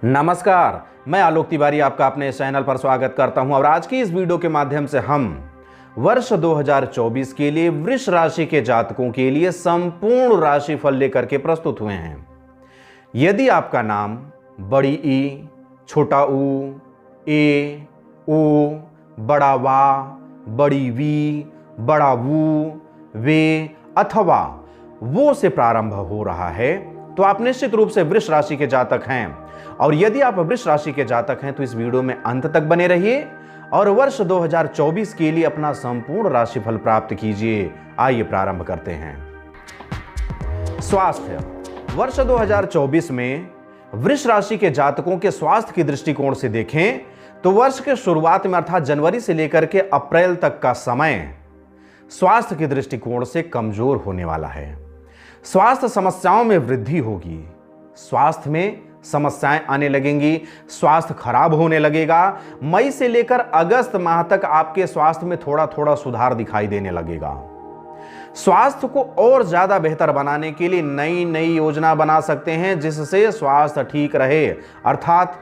नमस्कार, मैं आलोक तिवारी आपका अपने चैनल पर स्वागत करता हूं और आज की इस वीडियो के माध्यम से हम वर्ष 2024 के लिए वृष राशि के जातकों के लिए संपूर्ण राशिफल लेकर के प्रस्तुत हुए हैं। यदि आपका नाम बड़ी ई, छोटा ऊ, ए, ओ, बड़ा वा, बड़ी वी, बड़ा वू, वे अथवा वो से प्रारंभ हो रहा है तो आप निश्चित रूप से वृष राशि के जातक हैं। और यदि आप वृष राशि के जातक हैं तो इस वीडियो में अंत तक बने रहिए और वर्ष 2024 के लिए अपना संपूर्ण राशिफल प्राप्त कीजिए। आइए प्रारंभ करते हैं। स्वास्थ्य। वर्ष 2024 में वृष राशि के जातकों के स्वास्थ्य की दृष्टिकोण से देखें तो वर्ष के शुरुआत में अर्थात जनवरी से लेकर के अप्रैल तक का समय स्वास्थ्य के दृष्टिकोण से कमजोर होने वाला है। स्वास्थ्य समस्याओं में वृद्धि होगी, स्वास्थ्य में समस्याएं आने लगेंगी, स्वास्थ्य खराब होने लगेगा। मई से लेकर अगस्त माह तक आपके स्वास्थ्य में थोड़ा थोड़ा सुधार दिखाई देने लगेगा। स्वास्थ्य को और ज्यादा बेहतर बनाने के लिए नई नई योजना बना सकते हैं जिससे स्वास्थ्य ठीक रहे, अर्थात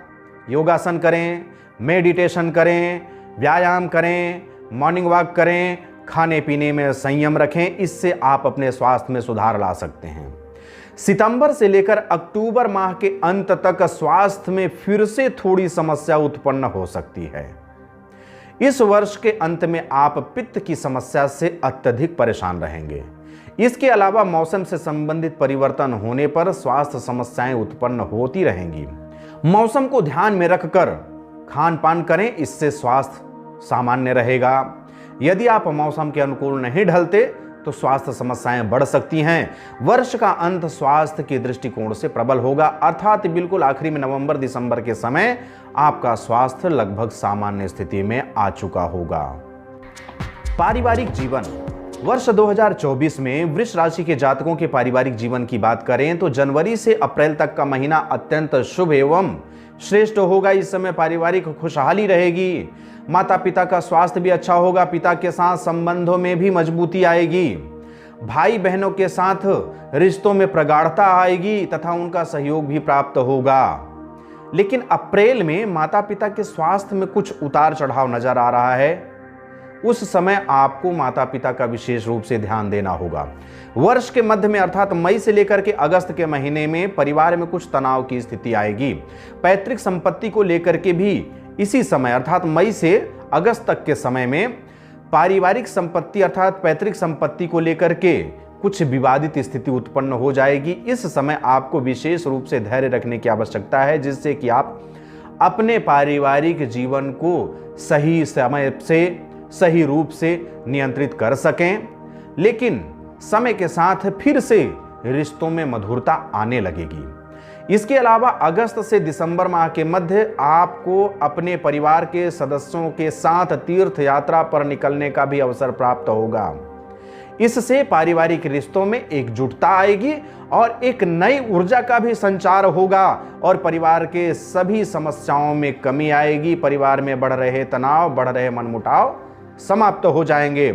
योगासन करें, मेडिटेशन करें, व्यायाम करें, मॉर्निंग वॉक करें, खाने पीने में संयम रखें। इससे आप अपने स्वास्थ्य में सुधार ला सकते हैं। सितंबर से लेकर अक्टूबर माह के अंत तक स्वास्थ्य में फिर से थोड़ी समस्या उत्पन्न हो सकती है। इस वर्ष के अंत में आप पित्त की समस्या से अत्यधिक परेशान रहेंगे। इसके अलावा मौसम से संबंधित परिवर्तन होने पर स्वास्थ्य समस्याएं उत्पन्न होती रहेंगी। मौसम को ध्यान में रखकर खान पान करें, इससे स्वास्थ्य सामान्य रहेगा। यदि आप मौसम के अनुकूल नहीं ढलते तो स्वास्थ्य समस्याएं बढ़ सकती हैं। वर्ष का अंत स्वास्थ्य के दृष्टिकोण से प्रबल होगा, अर्थात बिल्कुल आखिरी में नवंबर दिसंबर के समय आपका स्वास्थ्य लगभग सामान्य स्थिति में आ चुका होगा। पारिवारिक जीवन। वर्ष 2024 में वृष राशि के जातकों के पारिवारिक जीवन की बात करें तो जनवरी से अप्रैल तक का महीना अत्यंत शुभ एवं श्रेष्ठ होगा। इस समय पारिवारिक खुशहाली रहेगी, माता पिता का स्वास्थ्य भी अच्छा होगा, पिता के साथ संबंधों में भी मजबूती आएगी, भाई बहनों के साथ रिश्तों में प्रगाढ़ता आएगी तथा उनका सहयोग भी प्राप्त होगा। लेकिन अप्रैल में माता पिता के स्वास्थ्य में कुछ उतार चढ़ाव नजर आ रहा है। उस समय आपको माता पिता का विशेष रूप से ध्यान देना होगा। वर्ष के मध्य में अर्थात मई से लेकर के अगस्त के महीने में परिवार में कुछ तनाव की स्थिति आएगी। पैतृक संपत्ति को लेकर के भी इसी समय अर्थात मई से अगस्त तक के समय में पारिवारिक संपत्ति अर्थात पैतृक संपत्ति को लेकर के कुछ विवादित स्थिति उत्पन्न हो जाएगी। इस समय आपको विशेष रूप से धैर्य रखने की आवश्यकता है जिससे कि आप अपने पारिवारिक जीवन को सही समय से सही रूप से नियंत्रित कर सकें। लेकिन समय के साथ फिर से रिश्तों में मधुरता आने लगेगी। इसके अलावा अगस्त से दिसंबर माह के मध्य आपको अपने परिवार के सदस्यों के साथ तीर्थ यात्रा पर निकलने का भी अवसर प्राप्त होगा। इससे पारिवारिक रिश्तों में एकजुटता आएगी और एक नई ऊर्जा का भी संचार होगा और परिवार के सभी समस्याओं में कमी आएगी। परिवार में बढ़ रहे तनाव, बढ़ रहे मनमुटाव समाप्त हो जाएंगे।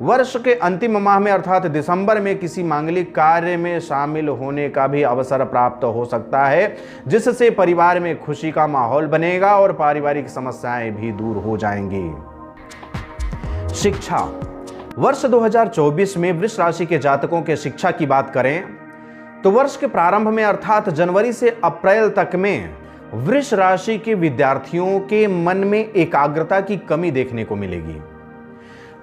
वर्ष के अंतिम माह में अर्थात दिसंबर में किसी मांगलिक कार्य में शामिल होने का भी अवसर प्राप्त हो सकता है जिससे परिवार में खुशी का माहौल बनेगा और पारिवारिक समस्याएं भी दूर हो जाएंगी। शिक्षा। वर्ष 2024 में वृष राशि के जातकों के शिक्षा की बात करें तो वर्ष के प्रारंभ में अर्थात जनवरी से अप्रैल तक में वृष राशि के विद्यार्थियों के मन में एकाग्रता की कमी देखने को मिलेगी।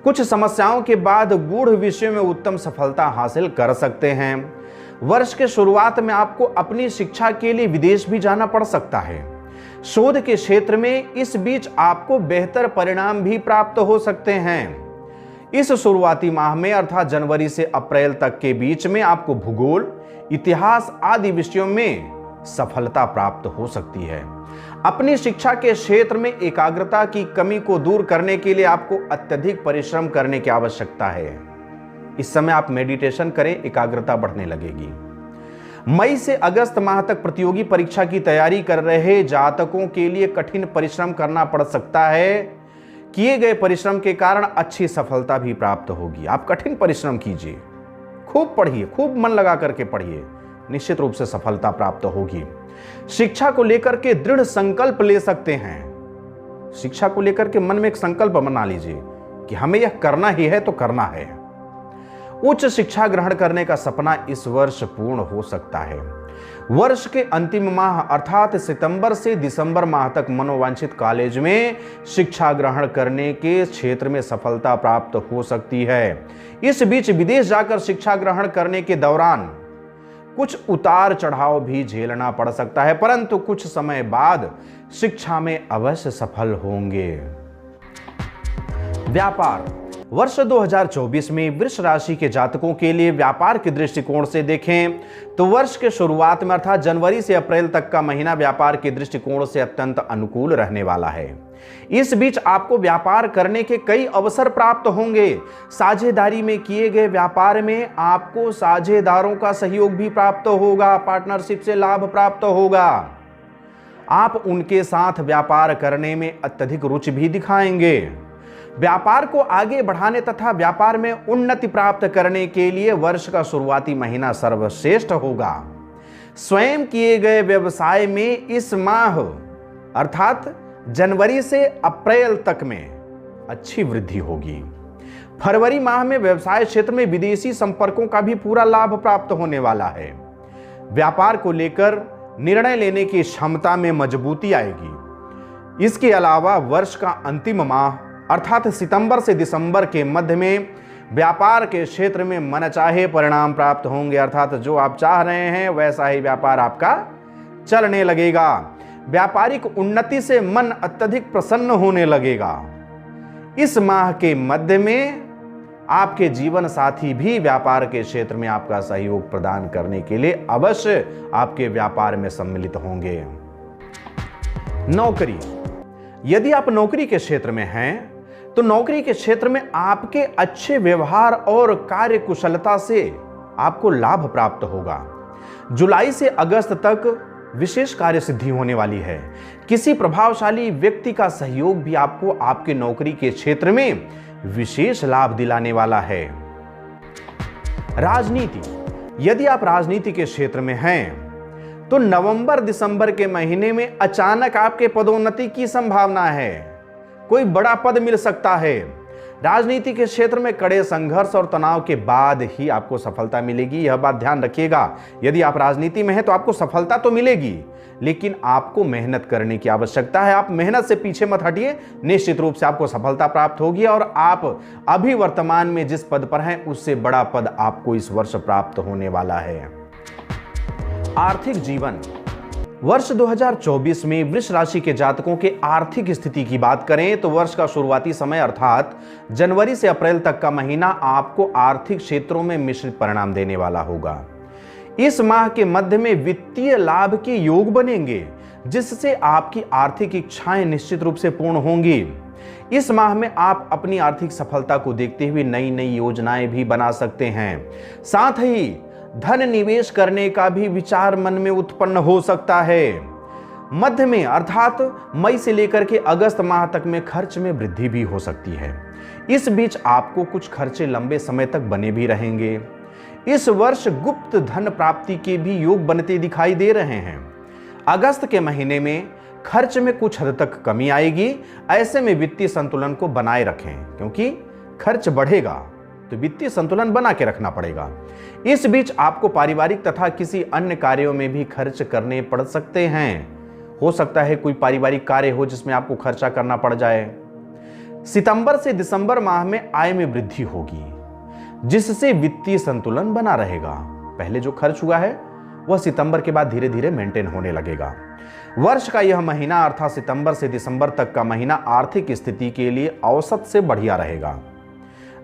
कुछ समस्याओं के बाद गूढ़ विषयों में उत्तम सफलता हासिल कर सकते हैं। वर्ष के शुरुआत में आपको अपनी शिक्षा के लिए विदेश भी जाना पड़ सकता है। शोध के क्षेत्र में इस बीच आपको बेहतर परिणाम भी प्राप्त हो सकते हैं। इस शुरुआती माह में अर्थात जनवरी से अप्रैल तक के बीच में आपको भूगोल, इतिहास आदि विषयों में सफलता प्राप्त हो सकती है। अपनी शिक्षा के क्षेत्र में एकाग्रता की कमी को दूर करने के लिए आपको अत्यधिक परिश्रम करने की आवश्यकता है। इस समय आप मेडिटेशन करें, एकाग्रता बढ़ने लगेगी। मई से अगस्त माह तक प्रतियोगी परीक्षा की तैयारी कर रहे जातकों के लिए कठिन परिश्रम करना पड़ सकता है। किए गए परिश्रम के कारण अच्छी सफलता भी प्राप्त होगी। आप कठिन परिश्रम कीजिए, खूब पढ़िए, खूब मन लगा करके पढ़िए, निश्चित रूप से सफलता प्राप्त होगी। शिक्षा को लेकर के दृढ़ संकल्प ले सकते हैं। शिक्षा को लेकर के मन में एक संकल्प बना लीजिए कि हमें यह करना ही है तो करना है। उच्च शिक्षा ग्रहण करने का सपना इस वर्ष पूर्ण हो सकता है। वर्ष के अंतिम माह अर्थात सितंबर से दिसंबर माह तक मनोवांछित कॉलेज में शिक्षा ग्रहण करने के क्षेत्र में सफलता प्राप्त हो सकती है। इस बीच विदेश जाकर शिक्षा ग्रहण करने के दौरान कुछ उतार चढ़ाव भी झेलना पड़ सकता है, परंतु कुछ समय बाद शिक्षा में अवश्य सफल होंगे। व्यापार वर्ष 2024 में वृष राशि के जातकों के लिए व्यापार के दृष्टिकोण से देखें तो वर्ष के शुरुआत में अर्थात जनवरी से अप्रैल तक का महीना व्यापार के दृष्टिकोण से अत्यंत अनुकूल रहने वाला है। इस बीच आपको व्यापार करने के कई अवसर प्राप्त होंगे। साझेदारी में किए गए व्यापार में आपको साझेदारों का सहयोग भी प्राप्त होगा, पार्टनरशिप से लाभ प्राप्त होगा। आप उनके साथ व्यापार करने में अत्यधिक रुचि भी दिखाएंगे। व्यापार को आगे बढ़ाने तथा व्यापार में उन्नति प्राप्त करने के लिए वर्ष का शुरुआती महीना सर्वश्रेष्ठ होगा। स्वयं किए गए व्यवसाय में इस माह अर्थात जनवरी से अप्रैल तक में अच्छी वृद्धि होगी। फरवरी माह में व्यवसाय क्षेत्र में विदेशी संपर्कों का भी पूरा लाभ प्राप्त होने वाला है। व्यापार को लेकर निर्णय लेने की क्षमता में मजबूती आएगी। इसके अलावा वर्ष का अंतिम माह अर्थात सितंबर से दिसंबर के मध्य में व्यापार के क्षेत्र में मनचाहे परिणाम प्राप्त होंगे, अर्थात जो आप चाह रहे हैं वैसा ही व्यापार आपका चलने लगेगा। व्यापारिक उन्नति से मन अत्यधिक प्रसन्न होने लगेगा। इस माह के मध्य में आपके जीवन साथी भी व्यापार के क्षेत्र में आपका सहयोग प्रदान करने के लिए अवश्य आपके व्यापार में सम्मिलित होंगे। नौकरी यदि आप नौकरी के क्षेत्र में हैं तो नौकरी के क्षेत्र में आपके अच्छे व्यवहार और कार्य कुशलता से आपको लाभ प्राप्त होगा। जुलाई से अगस्त तक विशेष कार्य सिद्धि होने वाली है। किसी प्रभावशाली व्यक्ति का सहयोग भी आपको आपके नौकरी के क्षेत्र में विशेष लाभ दिलाने वाला है। राजनीति यदि आप राजनीति के क्षेत्र में हैं तो नवंबर दिसंबर के महीने में अचानक आपके पदोन्नति की संभावना है। कोई बड़ा पद मिल सकता है। राजनीति के क्षेत्र में कड़े संघर्ष और तनाव के बाद ही आपको सफलता मिलेगी, यह बात ध्यान रखिएगा। यदि आप राजनीति में हैं तो आपको सफलता तो मिलेगी, लेकिन आपको मेहनत करने की आवश्यकता है। आप मेहनत से पीछे मत हटिए, निश्चित रूप से आपको सफलता प्राप्त होगी और आप अभी वर्तमान में जिस पद पर हैं उससे बड़ा पद आपको इस वर्ष प्राप्त होने वाला है। आर्थिक जीवन वर्ष 2024 में वृष राशि के जातकों के आर्थिक स्थिति की बात करें तो वर्ष का शुरुआती समय अर्थात जनवरी से अप्रैल तक का महीना आपको आर्थिक क्षेत्रों में मिश्रित परिणाम देने वाला होगा। इस माह के मध्य में वित्तीय लाभ के योग बनेंगे, जिससे आपकी आर्थिक इच्छाएं निश्चित रूप से पूर्ण होंगी। इस माह में आप अपनी आर्थिक सफलता को देखते हुए नई नई योजनाएं भी बना सकते हैं। साथ ही धन निवेश करने का भी विचार मन में उत्पन्न हो सकता है। मध्य में अर्थात मई से लेकर के अगस्त माह तक में खर्च में वृद्धि भी हो सकती है। इस बीच आपको कुछ खर्चे लंबे समय तक बने भी रहेंगे। इस वर्ष गुप्त धन प्राप्ति के भी योग बनते दिखाई दे रहे हैं। अगस्त के महीने में खर्च में कुछ हद तक कमी आएगी। ऐसे में वित्तीय संतुलन को बनाए रखें, क्योंकि खर्च बढ़ेगा तो वित्तीय संतुलन बना के रखना पड़ेगा। इस बीच आपको पारिवारिक तथा किसी अन्य कार्यों में भी खर्च करने पड़ सकते हैं। हो सकता है कोई पारिवारिक कार्य हो जिसमें आपको खर्चा करना पड़ जाए। सितंबर से दिसंबर माह में आय में वृद्धि होगी, जिससे वित्तीय संतुलन बना रहेगा। पहले जो खर्च हुआ है वह सितंबर के बाद धीरे धीरे मेंटेन होने लगेगा। वर्ष का यह महीना अर्थात सितंबर से दिसंबर तक का महीना आर्थिक स्थिति के लिए औसत से बढ़िया रहेगा।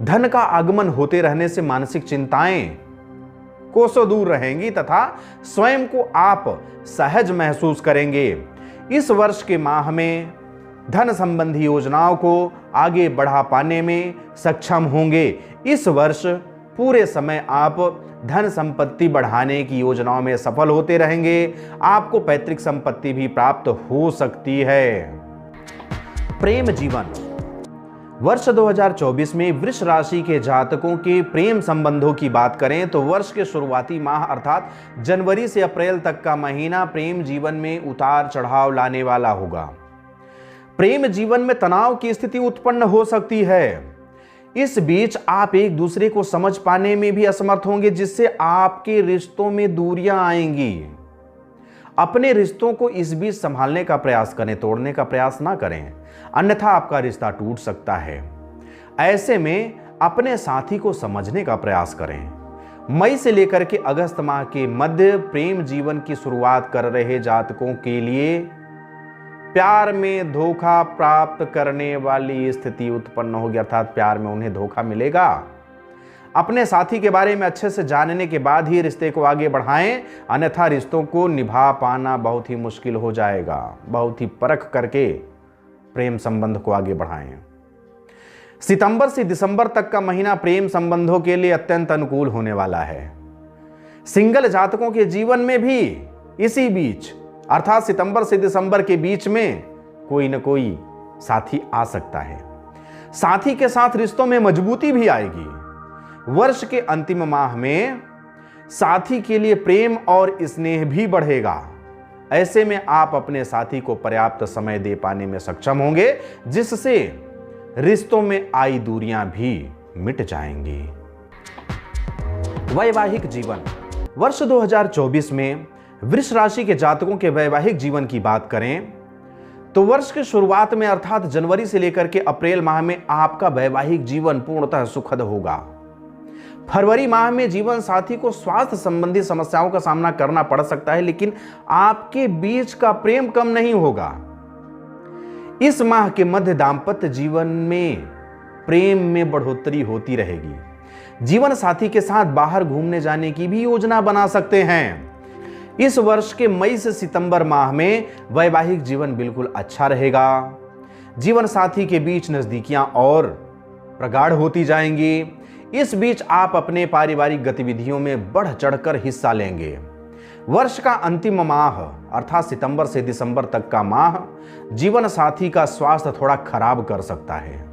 धन का आगमन होते रहने से मानसिक चिंताएं कोसों दूर रहेंगी तथा स्वयं को आप सहज महसूस करेंगे। इस वर्ष के माह में धन संबंधी योजनाओं को आगे बढ़ा पाने में सक्षम होंगे। इस वर्ष पूरे समय आप धन संपत्ति बढ़ाने की योजनाओं में सफल होते रहेंगे। आपको पैतृक संपत्ति भी प्राप्त हो सकती है। प्रेम जीवन वर्ष 2024 में वृष राशि के जातकों के प्रेम संबंधों की बात करें तो वर्ष के शुरुआती माह अर्थात जनवरी से अप्रैल तक का महीना प्रेम जीवन में उतार चढ़ाव लाने वाला होगा। प्रेम जीवन में तनाव की स्थिति उत्पन्न हो सकती है। इस बीच आप एक दूसरे को समझ पाने में भी असमर्थ होंगे, जिससे आपके रिश्तों में दूरियां आएंगी। अपने रिश्तों को इस बीच संभालने का प्रयास करें, तोड़ने का प्रयास ना करें, अन्यथा आपका रिश्ता टूट सकता है। ऐसे में अपने साथी को समझने का प्रयास करें। मई से लेकर के अगस्त माह के मध्य प्रेम जीवन की शुरुआत कर रहे जातकों के लिए प्यार में धोखा प्राप्त करने वाली स्थिति उत्पन्न होगी, अर्थात प्यार में उन्हें धोखा मिलेगा। अपने साथी के बारे में अच्छे से जानने के बाद ही रिश्ते को आगे बढ़ाएं, अन्यथा रिश्तों को निभा पाना बहुत ही मुश्किल हो जाएगा। बहुत ही परख करके प्रेम संबंध को आगे बढ़ाएं। सितंबर से दिसंबर तक का महीना प्रेम संबंधों के लिए अत्यंत अनुकूल होने वाला है। सिंगल जातकों के जीवन में भी इसी बीच अर्थात सितंबर से दिसंबर के बीच में कोई न कोई साथी आ सकता है। साथी के साथ रिश्तों में मजबूती भी आएगी। वर्ष के अंतिम माह में साथी के लिए प्रेम और स्नेह भी बढ़ेगा। ऐसे में आप अपने साथी को पर्याप्त समय दे पाने में सक्षम होंगे, जिससे रिश्तों में आई दूरियां भी मिट जाएंगी। वैवाहिक जीवन वर्ष 2024 में वृष राशि के जातकों के वैवाहिक जीवन की बात करें तो वर्ष की शुरुआत में अर्थात जनवरी से लेकर के अप्रैल माह में आपका वैवाहिक जीवन पूर्णतः सुखद होगा। फरवरी माह में जीवन साथी को स्वास्थ्य संबंधी समस्याओं का सामना करना पड़ सकता है, लेकिन आपके बीच का प्रेम कम नहीं होगा। इस माह के मध्य दांपत्य जीवन में प्रेम में बढ़ोतरी होती रहेगी। जीवन साथी के साथ बाहर घूमने जाने की भी योजना बना सकते हैं। इस वर्ष के मई से सितंबर माह में वैवाहिक जीवन बिल्कुल अच्छा रहेगा। जीवन साथी के बीच नजदीकियां और प्रगाढ़ होती जाएंगी। इस बीच आप अपने पारिवारिक गतिविधियों में बढ़ चढ़कर हिस्सा लेंगे। वर्ष का अंतिम माह अर्थात सितंबर से दिसंबर तक का माह जीवन साथी का स्वास्थ्य थोड़ा खराब कर सकता है।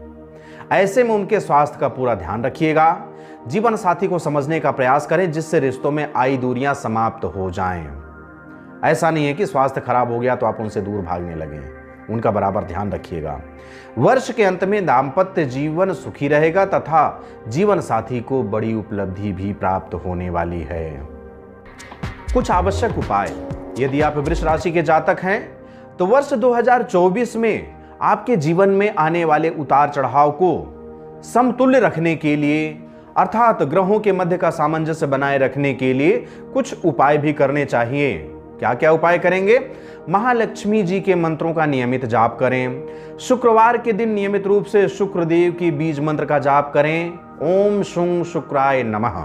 ऐसे में उनके स्वास्थ्य का पूरा ध्यान रखिएगा। जीवन साथी को समझने का प्रयास करें, जिससे रिश्तों में आई दूरियां समाप्त हो जाएं। ऐसा नहीं है कि स्वास्थ्य खराब हो गया तो आप उनसे दूर भागने लगें, उनका बराबर ध्यान रखिएगा। वर्ष के अंत में दांपत्य जीवन सुखी रहेगा तथा जीवन साथी को बड़ी उपलब्धि भी प्राप्त होने वाली है। कुछ आवश्यक उपाय यदि आप वृष राशि के जातक हैं तो वर्ष 2024 में आपके जीवन में आने वाले उतार चढ़ाव को समतुल्य रखने के लिए अर्थात ग्रहों के मध्य का सामंजस्य बनाए रखने के लिए कुछ उपाय भी करने चाहिए। क्या क्या उपाय करेंगे? महालक्ष्मी जी के मंत्रों का नियमित जाप करें। शुक्रवार के दिन नियमित रूप से शुक्रदेव की बीज मंत्र का जाप करें। ओम शुं शुक्राय नमः।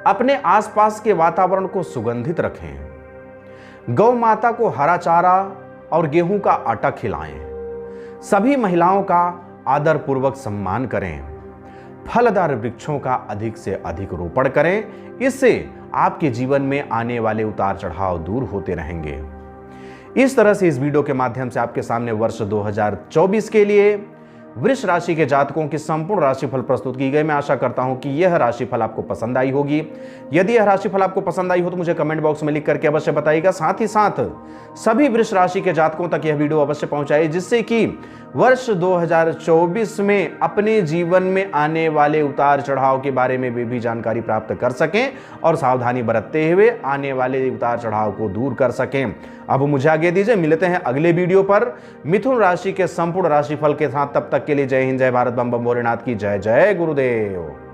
अपने आसपास के वातावरण को सुगंधित रखें। गौ माता को हरा चारा और गेहूं का आटा खिलाएं। सभी महिलाओं का आदर पूर्वक सम्मान करें। फलदार वृक्षों का अधिक से अधिक रोपण करें। इससे आपके जीवन में आने वाले उतार चढ़ाव दूर होते रहेंगे। इस तरह से इस वीडियो के माध्यम से आपके सामने वर्ष 2024 के लिए वृष राशि के जातकों की संपूर्ण राशिफल प्रस्तुत की गई। मैं आशा करता हूं कि यह राशिफल आपको पसंद आई होगी। यदि यह राशिफल आपको पसंद आई हो तो मुझे कमेंट बॉक्स में लिख करके अवश्य बताइएगा। साथ ही साथ सभी वृष राशि के जातकों तक यह वीडियो अवश्य पहुंचाए, जिससे कि वर्ष 2024 में अपने जीवन में आने वाले उतार चढ़ाव के बारे में वे भी जानकारी प्राप्त कर सकें और सावधानी बरतते हुए आने वाले उतार चढ़ाव को दूर कर सकें। अब मुझे आगे दीजिए, मिलते हैं अगले वीडियो पर मिथुन राशि के संपूर्ण राशिफल के साथ। तब तक के लिए जय हिंद, जय भारत, बम बम भोलेनाथ की जय। जय गुरुदेव।